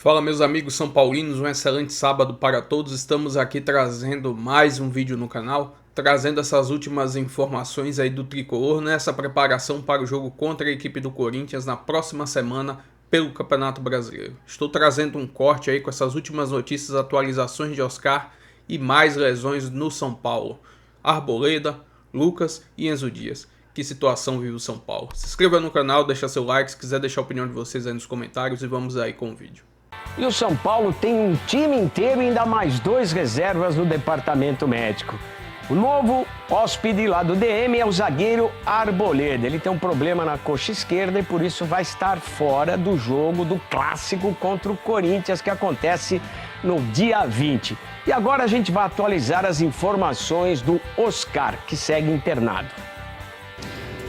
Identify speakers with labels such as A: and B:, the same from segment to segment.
A: Fala meus amigos são paulinos, um excelente sábado para todos. Estamos aqui trazendo mais um vídeo no canal, trazendo essas últimas informações aí do Tricolor nessa preparação para o jogo contra a equipe do Corinthians na próxima semana pelo Campeonato Brasileiro. Estou trazendo um corte aí com essas últimas notícias, atualizações de Oscar e mais lesões no São Paulo. Arboleda, Lucas e Enzo Dias. Que situação vive o São Paulo? Se inscreva no canal, deixa seu like, se quiser deixar a opinião de vocês aí nos comentários e vamos aí com o vídeo.
B: E o São Paulo tem um time inteiro e ainda mais 2 reservas no departamento médico. O novo hóspede lá do DM é o zagueiro Arboleda. Ele tem um problema na coxa esquerda e por isso vai estar fora do jogo do clássico contra o Corinthians, que acontece no dia 20. E agora a gente vai atualizar as informações do Oscar, que segue internado.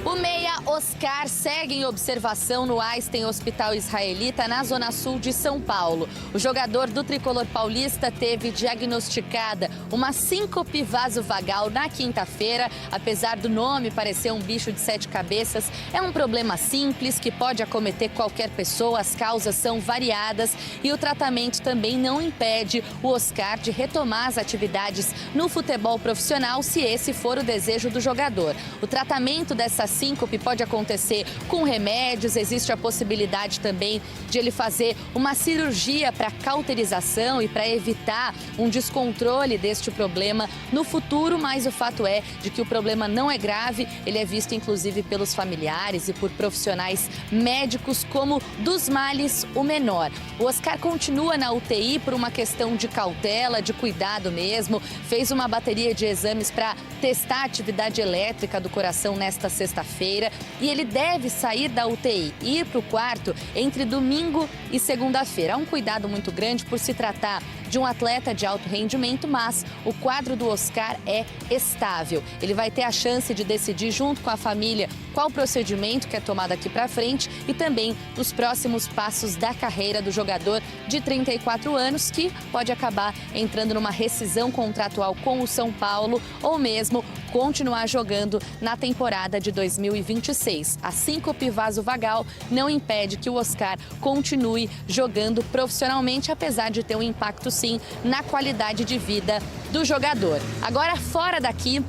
C: O meia Oscar segue em observação no Einstein Hospital Israelita, na zona sul de São Paulo. O jogador do tricolor paulista teve diagnosticada uma síncope vasovagal na quinta-feira. Apesar do nome parecer um bicho de 7 cabeças, é um problema simples que pode acometer qualquer pessoa. As causas são variadas e o tratamento também não impede o Oscar de retomar as atividades no futebol profissional, se esse for o desejo do jogador. O tratamento dessa síncope pode acontecer com remédios, existe a possibilidade também de ele fazer uma cirurgia para cauterização e para evitar um descontrole deste problema no futuro, mas o fato é de que o problema não é grave, ele é visto inclusive pelos familiares e por profissionais médicos como dos males o menor. O Oscar continua na UTI por uma questão de cautela, de cuidado mesmo, fez uma bateria de exames para testar a atividade elétrica do coração nesta sexta-feira e ele deve sair da UTI e ir para o quarto entre domingo e segunda-feira. Há um cuidado muito grande por se tratar de um atleta de alto rendimento, mas o quadro do Oscar é estável. Ele vai ter a chance de decidir junto com a família qual procedimento que é tomado daqui para frente e também os próximos passos da carreira do jogador de 34 anos, que pode acabar entrando numa rescisão contratual com o São Paulo ou mesmo continuar jogando na temporada de 2026. A síncope vasovagal não impede que o Oscar continue jogando profissionalmente, apesar de ter um impacto sim na qualidade de vida do jogador. Agora, fora daqui,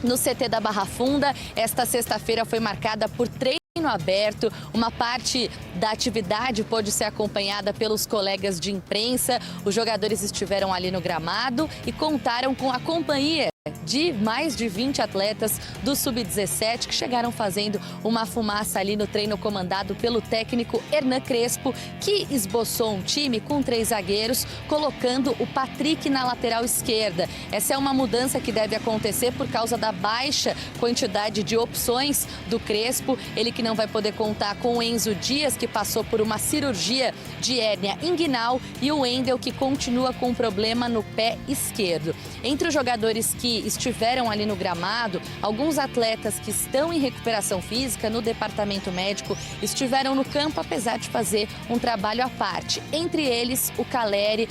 C: no CT da Barra Funda, esta sexta-feira foi marcada por treino aberto. Uma parte da atividade pôde ser acompanhada pelos colegas de imprensa. Os jogadores estiveram ali no gramado e contaram com a companhia de mais de 20 atletas do Sub-17 que chegaram fazendo uma fumaça ali no treino comandado pelo técnico Hernan Crespo, que esboçou um time com 3 zagueiros, colocando o Patrick na lateral esquerda. Essa é uma mudança que deve acontecer por causa da baixa quantidade de opções do Crespo. Ele que não vai poder contar com o Enzo Dias, que passou por uma cirurgia de hérnia inguinal, e o Wendel, que continua com um problema no pé esquerdo. Entre os jogadores que estiveram ali no gramado, alguns atletas que estão em recuperação física no departamento médico estiveram no campo, apesar de fazer um trabalho à parte. Entre eles, o Caleri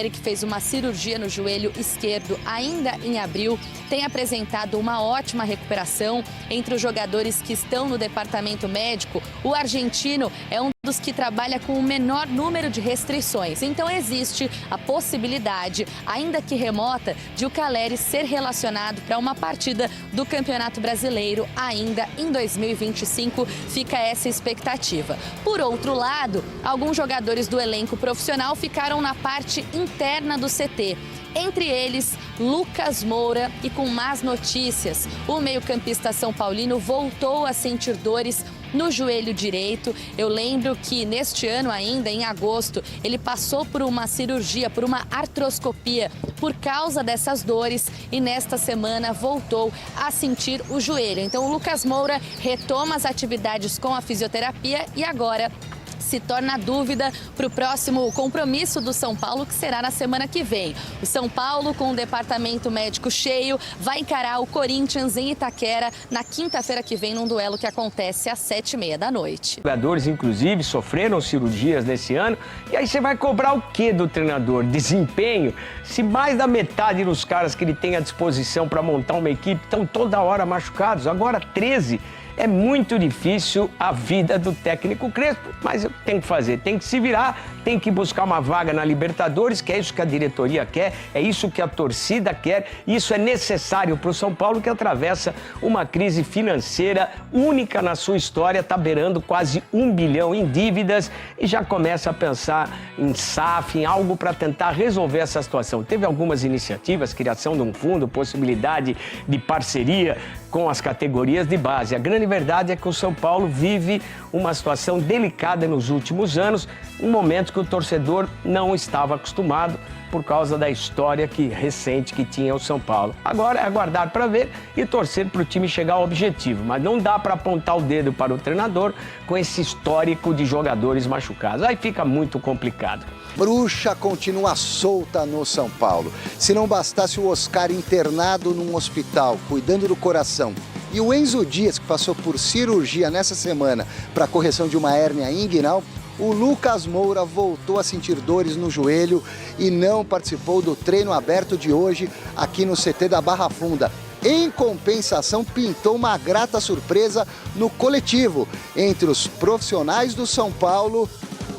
C: que fez uma cirurgia no joelho esquerdo ainda em abril, tem apresentado uma ótima recuperação. Entre os jogadores que estão no departamento médico, o argentino é um dos que trabalha com o menor número de restrições. Então existe a possibilidade, ainda que remota, de o Caleri ser relacionado para uma partida do Campeonato Brasileiro ainda em 2025. Fica essa expectativa. Por outro lado, alguns jogadores do elenco profissional ficaram na parte interna do CT. Entre eles, Lucas Moura, e com más notícias, o meio-campista são paulino voltou a sentir dores no joelho direito. Eu lembro que neste ano ainda, em agosto, ele passou por uma cirurgia, por uma artroscopia, por causa dessas dores, e nesta semana voltou a sentir o joelho. Então o Lucas Moura retoma as atividades com a fisioterapia e agora se torna a dúvida para o próximo compromisso do São Paulo, que será na semana que vem. O São Paulo, com o departamento médico cheio, vai encarar o Corinthians em Itaquera na quinta-feira que vem, num duelo que acontece às 7h30 da noite.
B: Os jogadores, inclusive, sofreram cirurgias nesse ano. E aí você vai cobrar o quê do treinador? Desempenho? Se mais da metade dos caras que ele tem à disposição para montar uma equipe estão toda hora machucados, agora 13 É muito difícil a vida do técnico Crespo, mas tem que fazer, tem que se virar, tem que buscar uma vaga na Libertadores, que é isso que a diretoria quer, é isso que a torcida quer, isso é necessário para o São Paulo, que atravessa uma crise financeira única na sua história, está beirando quase 1 bilhão em dívidas e já começa a pensar em SAF, em algo para tentar resolver essa situação. Teve algumas iniciativas, criação de um fundo, possibilidade de parceria com as categorias de base. A grande verdade é que o São Paulo vive uma situação delicada nos últimos anos, um momento que o torcedor não estava acostumado por causa da história recente que tinha o São Paulo. Agora é aguardar para ver e torcer para o time chegar ao objetivo, mas não dá para apontar o dedo para o treinador com esse histórico de jogadores machucados. Aí fica muito complicado.
D: Bruxa continua solta no São Paulo. Se não bastasse o Oscar internado num hospital, cuidando do coração, e o Enzo Dias, que passou por cirurgia nessa semana para correção de uma hérnia inguinal, o Lucas Moura voltou a sentir dores no joelho e não participou do treino aberto de hoje aqui no CT da Barra Funda. Em compensação, pintou uma grata surpresa no coletivo entre os profissionais do São Paulo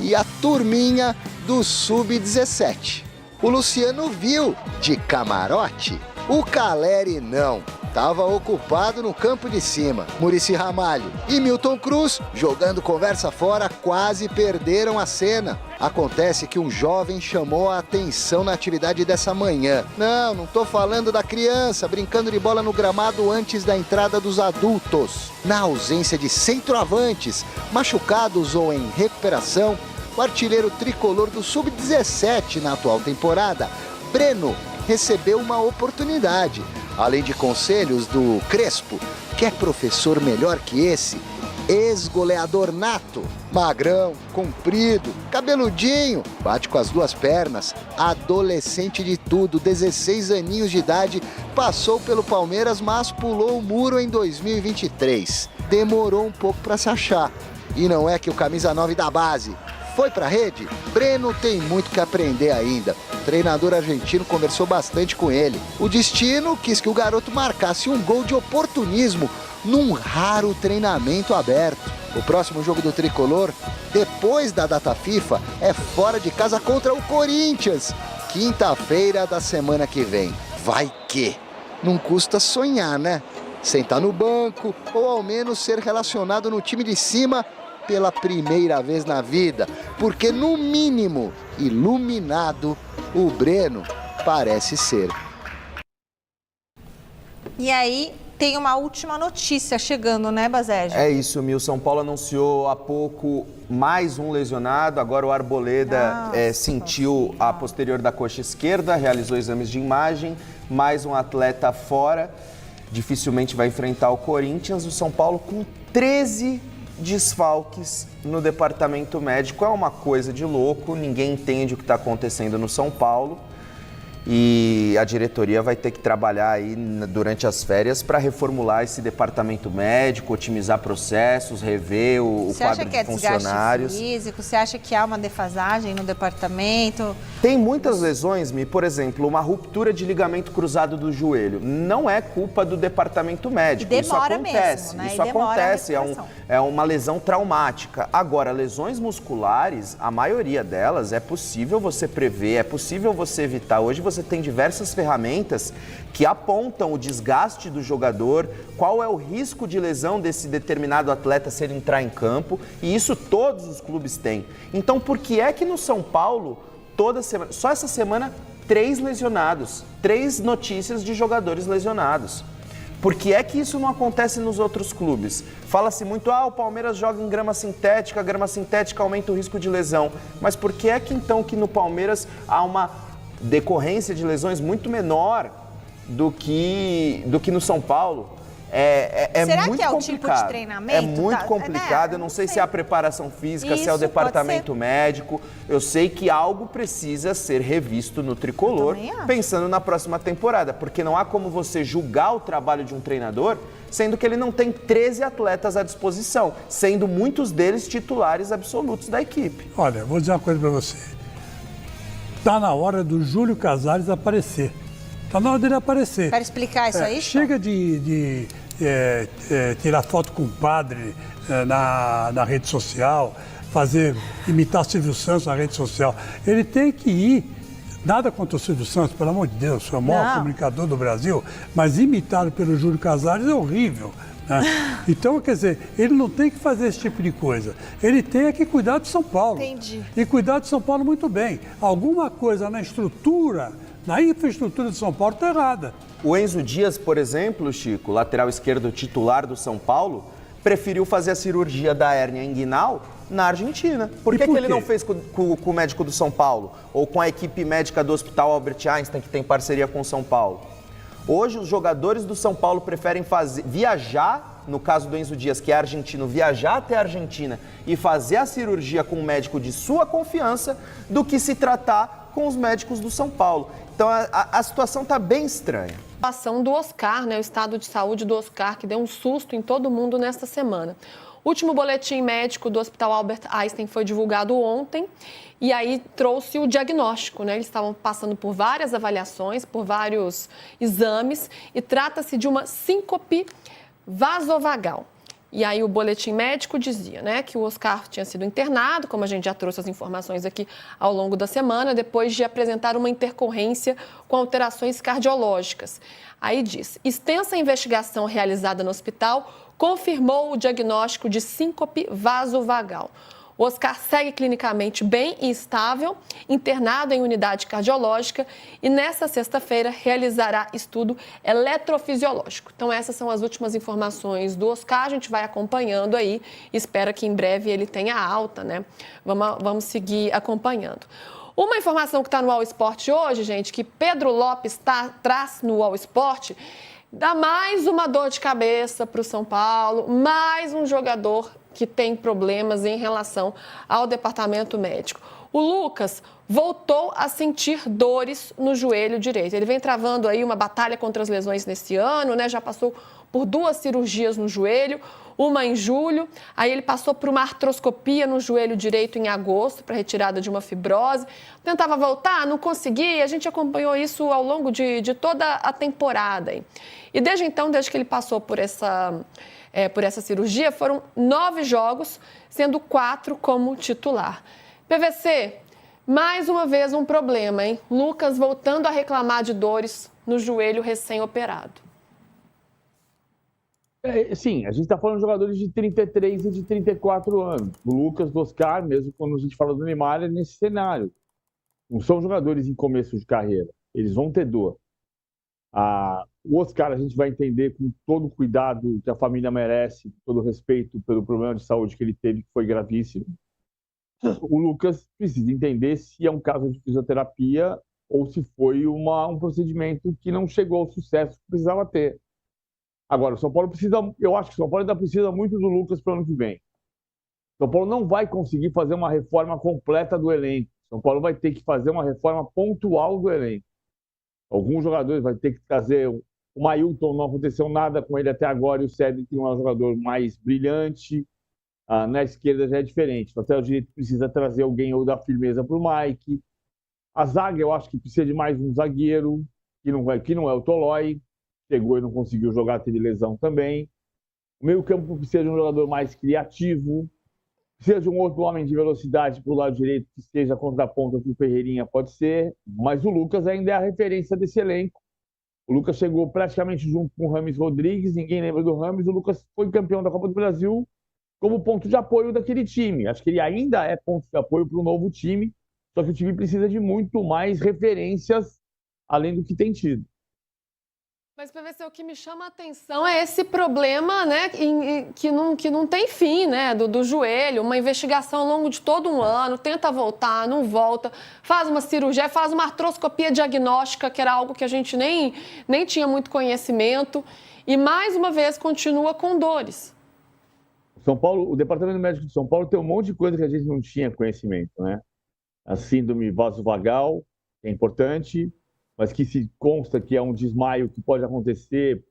D: e a turminha do Sub-17. O Luciano viu de camarote, o Caleri não. Estava ocupado no campo de cima. Muricy Ramalho e Milton Cruz, jogando conversa fora, quase perderam a cena. Acontece que um jovem chamou a atenção na atividade dessa manhã. Não estou falando da criança brincando de bola no gramado antes da entrada dos adultos. Na ausência de centroavantes, machucados ou em recuperação, o artilheiro tricolor do Sub-17 na atual temporada, Breno, recebeu uma oportunidade. Além de conselhos do Crespo, quer professor melhor que esse? Ex-goleador nato, magrão, comprido, cabeludinho, bate com as duas pernas, adolescente de tudo, 16 aninhos de idade, passou pelo Palmeiras, mas pulou o muro em 2023. Demorou um pouco para se achar. E não é que o camisa 9 da base foi para a rede? Breno tem muito que aprender ainda. O treinador argentino conversou bastante com ele. O destino quis que o garoto marcasse um gol de oportunismo num raro treinamento aberto. O próximo jogo do Tricolor, depois da data FIFA, é fora de casa contra o Corinthians. Quinta-feira da semana que vem. Vai que? Não custa sonhar, né? Sentar no banco ou ao menos ser relacionado no time de cima pela primeira vez na vida, porque no mínimo iluminado o Breno parece ser.
E: E aí tem uma última notícia chegando, né, Baségio?
F: É isso, o São Paulo anunciou há pouco mais um lesionado. Agora o Arboleda sentiu a posterior da coxa esquerda, realizou exames de imagem, mais um atleta fora, dificilmente vai enfrentar o Corinthians. O São Paulo com 13 desfalques no departamento médico. É uma coisa de louco, ninguém entende o que está acontecendo no São Paulo e a diretoria vai ter que trabalhar aí durante as férias para reformular esse departamento médico, otimizar processos, rever o quadro de funcionários. Você acha que é desgaste
E: físico? Você acha que há uma defasagem no departamento?
F: Tem muitas lesões, por exemplo, uma ruptura de ligamento cruzado do joelho. Não é culpa do departamento médico.
E: E demora
F: isso acontece.
E: Mesmo, né?
F: Isso acontece, é uma lesão traumática. Agora, lesões musculares, a maioria delas é possível você prever, é possível você evitar. Hoje você tem diversas ferramentas que apontam o desgaste do jogador, qual é o risco de lesão desse determinado atleta se ele entrar em campo, e isso todos os clubes têm. Então, por que é que no São Paulo, toda semana, só essa semana, 3 lesionados, 3 notícias de jogadores lesionados? Por que é que isso não acontece nos outros clubes? Fala-se muito, o Palmeiras joga em grama sintética aumenta o risco de lesão. Mas por que é que então que no Palmeiras há uma decorrência de lesões muito menor do que no São Paulo?
E: Será
F: muito
E: que é o
F: complicado.
E: Tipo de treinamento?
F: É muito complicado, eu não sei se é a preparação física, se é o departamento médico. Eu sei que algo precisa ser revisto no Tricolor, pensando na próxima temporada, porque não há como você julgar o trabalho de um treinador, sendo que ele não tem 13 atletas à disposição, sendo muitos deles titulares absolutos da equipe.
G: Olha, vou dizer uma coisa para você. Está na hora do Júlio Casares aparecer. Está na hora dele aparecer.
E: Para explicar isso aí?
G: Chega de tirar foto com o padre na rede social, imitar Silvio Santos na rede social. Ele tem que ir, nada contra o Silvio Santos, pelo amor de Deus, é o maior comunicador do Brasil, mas imitado pelo Júlio Casares é horrível. Né? Então, quer dizer, ele não tem que fazer esse tipo de coisa. Ele tem que cuidar de São Paulo.
E: Entendi.
G: E cuidar de São Paulo muito bem. Alguma coisa na infraestrutura de São Paulo está errada.
F: O Enzo Dias, por exemplo, Chico, lateral esquerdo titular do São Paulo, preferiu fazer a cirurgia da hérnia inguinal na Argentina. Por que ele não fez com o médico do São Paulo? Ou com a equipe médica do Hospital Albert Einstein, que tem parceria com o São Paulo? Hoje, os jogadores do São Paulo preferem viajar, no caso do Enzo Dias, que é argentino, viajar até a Argentina e fazer a cirurgia com um médico de sua confiança, do que se tratar com os médicos do São Paulo. Então, a situação está bem estranha.
H: A situação do Oscar, né, o estado de saúde do Oscar, que deu um susto em todo mundo nesta semana. O último boletim médico do Hospital Albert Einstein foi divulgado ontem e aí trouxe o diagnóstico, né? Eles estavam passando por várias avaliações, por vários exames e trata-se de uma síncope vasovagal. E aí o boletim médico dizia, né, que o Oscar tinha sido internado, como a gente já trouxe as informações aqui ao longo da semana, depois de apresentar uma intercorrência com alterações cardiológicas. Aí diz, extensa investigação realizada no hospital confirmou o diagnóstico de síncope vasovagal. O Oscar segue clinicamente bem e estável, internado em unidade cardiológica e nesta sexta-feira realizará estudo eletrofisiológico. Então essas são as últimas informações do Oscar, a gente vai acompanhando aí, espera que em breve ele tenha alta, né? Vamos seguir acompanhando. Uma informação que está no All Sport hoje, gente, que Pedro Lopes traz no All Sport, dá mais uma dor de cabeça para o São Paulo, mais um jogador que tem problemas em relação ao departamento médico. O Lucas voltou a sentir dores no joelho direito. Ele vem travando aí uma batalha contra as lesões nesse ano, né? Já passou por 2 cirurgias no joelho, uma em julho, aí ele passou por uma artroscopia no joelho direito em agosto para retirada de uma fibrose. Tentava voltar, não conseguia, a gente acompanhou isso ao longo de toda a temporada. E desde então, desde que ele passou por essa cirurgia, foram 9 jogos, sendo 4 como titular. PVC, mais uma vez um problema, hein? Lucas voltando a reclamar de dores no joelho recém-operado.
I: Sim, a gente está falando de jogadores de 33 e de 34 anos. O Lucas, do Oscar, mesmo quando a gente fala do Neymar, é nesse cenário. Não são jogadores em começo de carreira. Eles vão ter dor. O Oscar a gente vai entender com todo o cuidado que a família merece, todo o respeito pelo problema de saúde que ele teve, que foi gravíssimo. O Lucas precisa entender se é um caso de fisioterapia ou se foi um procedimento que não chegou ao sucesso que precisava ter. Agora, o São Paulo eu acho que o São Paulo ainda precisa muito do Lucas para o ano que vem. O São Paulo não vai conseguir fazer uma reforma completa do elenco. O São Paulo vai ter que fazer uma reforma pontual do elenco. Alguns jogadores vai ter que trazer. O Mailton, não aconteceu nada com ele até agora, e o Cedric é um jogador mais brilhante. Na esquerda já é diferente. Até o direito precisa trazer alguém ou dar firmeza para o Mike. A zaga, eu acho que precisa de mais um zagueiro, que não é o Tolói. Chegou e não conseguiu jogar, teve lesão também. O meio-campo precisa de um jogador mais criativo. Precisa de um outro homem de velocidade para o lado direito, que esteja contra a ponta que o Ferreirinha pode ser. Mas o Lucas ainda é a referência desse elenco. O Lucas chegou praticamente junto com o Rames Rodrigues, ninguém lembra do Rames. O Lucas foi campeão da Copa do Brasil como ponto de apoio daquele time. Acho que ele ainda é ponto de apoio para um novo time, só que o time precisa de muito mais referências além do que tem tido.
H: Mas, PVC, o que me chama a atenção é esse problema, né, que não tem fim, né, do joelho, uma investigação ao longo de todo um ano, tenta voltar, não volta, faz uma cirurgia, faz uma artroscopia diagnóstica, que era algo que a gente nem tinha muito conhecimento, e mais uma vez continua com dores.
I: São Paulo, o Departamento Médico de São Paulo tem um monte de coisa que a gente não tinha conhecimento, né? A síndrome vasovagal, que é importante, mas que se consta que é um desmaio que pode acontecer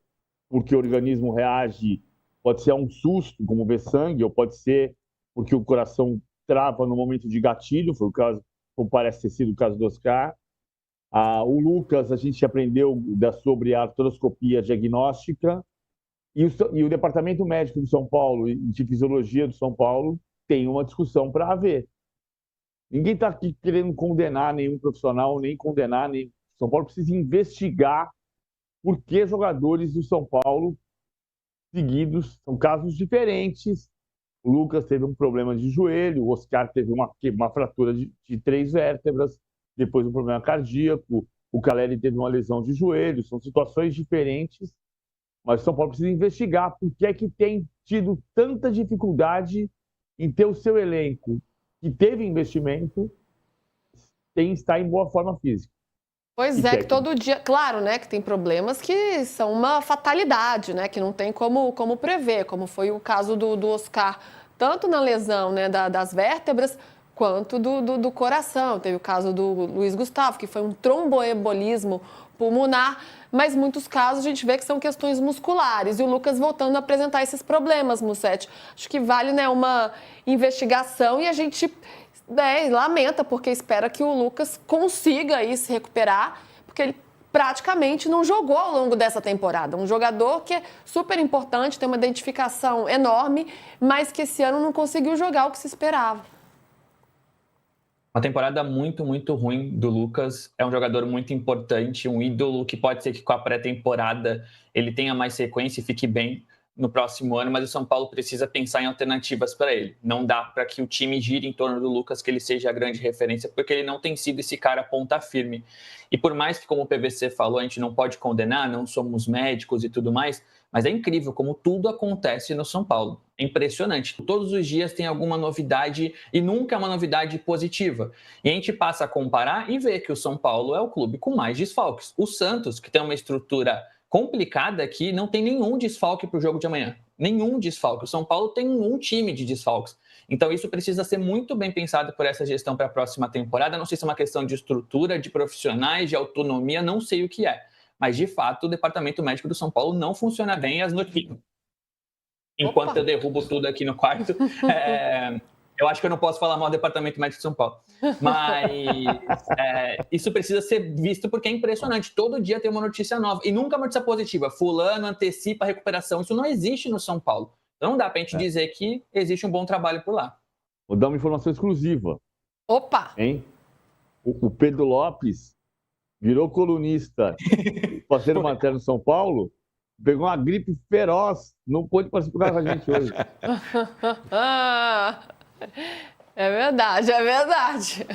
I: porque o organismo reage, pode ser a um susto, como ver sangue, ou pode ser porque o coração trava no momento de gatilho, foi o caso, como parece ter sido o caso do Oscar. O Lucas, a gente aprendeu sobre a artroscopia diagnóstica, E o Departamento Médico do São Paulo e de Fisiologia do São Paulo tem uma discussão para haver. Ninguém está aqui querendo condenar nenhum profissional, nem condenar nem. São Paulo precisa investigar por que jogadores do São Paulo seguidos são casos diferentes. O Lucas teve um problema de joelho, o Oscar teve uma fratura de 3 vértebras, depois um problema cardíaco, o Caleri teve uma lesão de joelho. São situações diferentes, mas o São Paulo precisa investigar por que é que tem tido tanta dificuldade em ter o seu elenco que teve investimento está em boa forma física.
H: Pois é, que todo dia, claro, né, que tem problemas que são uma fatalidade, né, que não tem como prever, como foi o caso do Oscar, tanto na lesão, né, das vértebras, quanto do coração. Teve o caso do Luiz Gustavo, que foi um tromboembolismo pulmonar, mas muitos casos a gente vê que são questões musculares. E o Lucas voltando a apresentar esses problemas, Mussete. Acho que vale, né, uma investigação e a gente lamenta, porque espera que o Lucas consiga aí se recuperar, porque ele praticamente não jogou ao longo dessa temporada. Um jogador que é super importante, tem uma identificação enorme, mas que esse ano não conseguiu jogar o que se esperava.
J: Uma temporada muito, muito ruim do Lucas. É um jogador muito importante, um ídolo que pode ser que com a pré-temporada ele tenha mais sequência e fique bem no próximo ano, mas o São Paulo precisa pensar em alternativas para ele. Não dá para que o time gire em torno do Lucas, que ele seja a grande referência, porque ele não tem sido esse cara ponta firme. E por mais que, como o PVC falou, a gente não pode condenar, não somos médicos e tudo mais, mas é incrível como tudo acontece no São Paulo. É impressionante. Todos os dias tem alguma novidade e nunca é uma novidade positiva. E a gente passa a comparar e vê que o São Paulo é o clube com mais desfalques. O Santos, que tem uma estrutura complicada aqui, não tem nenhum desfalque para o jogo de amanhã. Nenhum desfalque. O São Paulo tem um time de desfalques. Então isso precisa ser muito bem pensado por essa gestão para a próxima temporada. Não sei se é uma questão de estrutura, de profissionais, de autonomia, não sei o que é. Mas, de fato, o departamento médico do São Paulo não funciona bem. As notícias. Enquanto eu derrubo tudo aqui no quarto, eu acho que eu não posso falar mal do departamento médico de São Paulo. Mas isso precisa ser visto porque é impressionante. Todo dia tem uma notícia nova. E nunca uma notícia positiva. Fulano antecipa a recuperação. Isso não existe no São Paulo. Então não dá para a gente dizer que existe um bom trabalho por lá.
I: Vou dar uma informação exclusiva.
H: Opa!
I: Hein? O Pedro Lopes virou colunista, fazendo matéria no São Paulo, pegou uma gripe feroz, não pôde participar com a gente hoje.
H: É verdade, é verdade.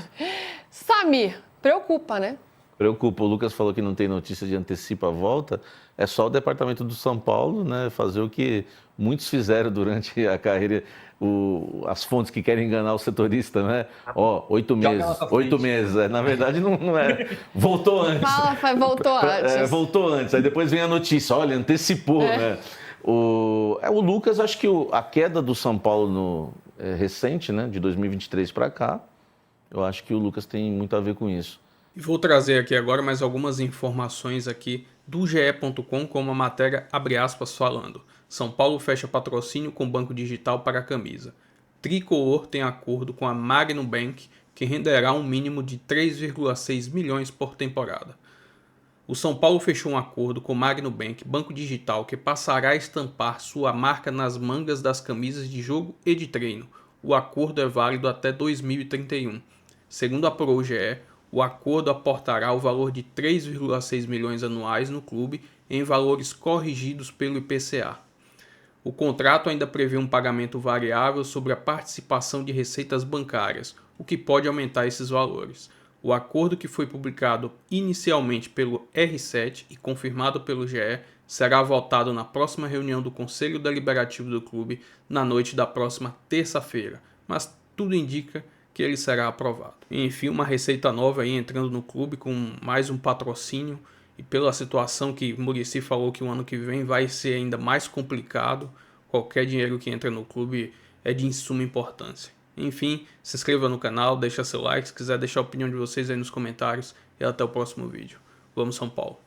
H: Samir, preocupa, né?
K: Preocupa. O Lucas falou que não tem notícia de antecipa a volta. É só o departamento do São Paulo, né, fazer o que muitos fizeram durante a carreira, as fontes que querem enganar o setorista, né? 8 meses, 8 meses. Na verdade, não é. Voltou antes.
H: Voltou antes.
K: Voltou antes. Aí depois vem a notícia, olha, antecipou, né? O Lucas, acho que a queda do São Paulo recente, né, de 2023 para cá, eu acho que o Lucas tem muito a ver com isso.
A: E vou trazer aqui agora mais algumas informações aqui do ge.com, com uma matéria, abre aspas, falando: São Paulo fecha patrocínio com banco digital para a camisa. Tricolor tem acordo com a Magnum Bank, que renderá um mínimo de 3,6 milhões por temporada. O São Paulo fechou um acordo com o Magnum Bank, banco digital, que passará a estampar sua marca nas mangas das camisas de jogo e de treino. O acordo é válido até 2031. Segundo a GE, o acordo aportará o valor de 3,6 milhões anuais no clube em valores corrigidos pelo IPCA. O contrato ainda prevê um pagamento variável sobre a participação de receitas bancárias, o que pode aumentar esses valores. O acordo, que foi publicado inicialmente pelo R7 e confirmado pelo GE, será votado na próxima reunião do Conselho Deliberativo do clube na noite da próxima terça-feira, mas tudo indica que ele será aprovado. Enfim, uma receita nova aí entrando no clube com mais um patrocínio, e pela situação que Muricy falou que o ano que vem vai ser ainda mais complicado, qualquer dinheiro que entra no clube é de suma importância. Enfim, se inscreva no canal, deixa seu like, se quiser deixar a opinião de vocês aí nos comentários, e até o próximo vídeo. Vamos São Paulo!